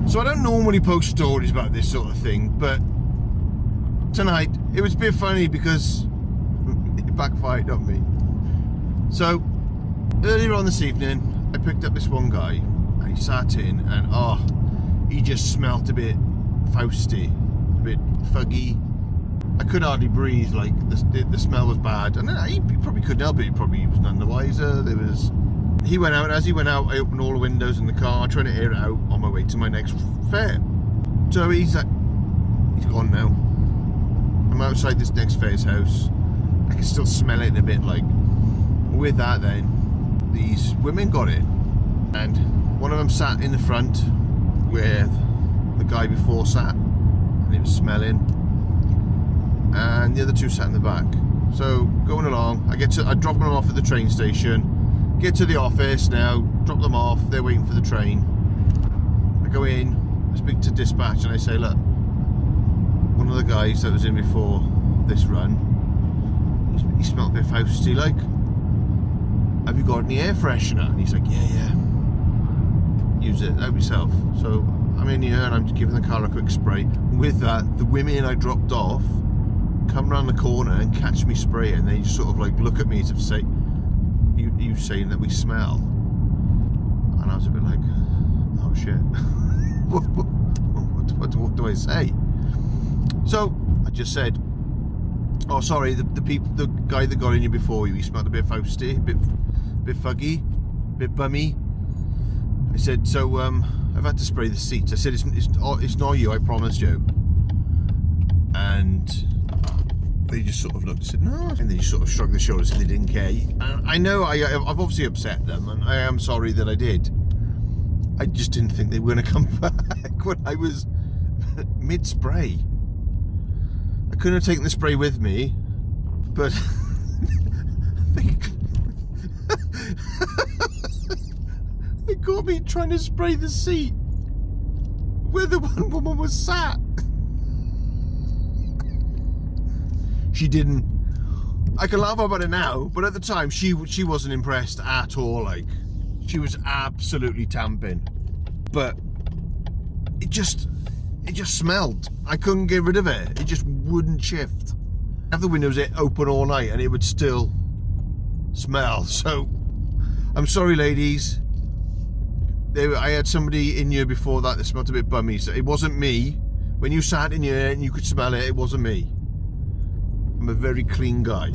So I don't normally post stories about this sort of thing, but tonight it was a bit funny because it backfired on me. So earlier on this evening, I picked up this one guy and he sat in and he just smelt a bit Fausty, a bit fuggy. I could hardly breathe, like the smell was bad, and he probably couldn't help it. He probably was none the wiser. He went out, and as he went out, I opened all the windows in the car, trying to air it out on my way to my next fair. So he's gone now. I'm outside this next fair's house. I can still smell it a bit. Like with that, then these women got in, and one of them sat in the front where the guy before sat, and he was smelling. And the other two sat in the back. So going along, I drop them off at the train station, get to the office now, drop them off, they're waiting for the train. I go in, I speak to dispatch and I say, look, one of the guys that was in before this run, he smelled a bit Fausty, like, have you got any air freshener? And he's like, yeah, use it, help yourself. So I'm in here and I'm just giving the car a quick spray. With that, the women I dropped off come around the corner and catch me spraying. They just sort of like look at me as if to say, you saying that we smell? And I was a bit like, oh shit. what do I say? So I just said, oh sorry, the guy that got in here before you, he smelled a bit Fausty, a bit fuggy, a bit bummy. I said, so I've had to spray the seats. I said, it's not you, I promised you. And they just sort of looked and said, no. And they just sort of shrugged their shoulders and they didn't care. And I know I've obviously upset them, and I am sorry that I did. I just didn't think they were going to come back when I was mid-spray. I couldn't have taken the spray with me, but they caught me trying to spray the seat where the one woman was sat. She didn't. I can laugh about it now, but at the time she wasn't impressed at all. Like, she was absolutely tamping. But it just smelled. I couldn't get rid of it. It just wouldn't shift. Have the windows open all night and it would still smell. So I'm sorry, ladies. I had somebody in here before that smelled a bit bummy. So it wasn't me. When you sat in here and you could smell it, it wasn't me. I'm a very clean guy.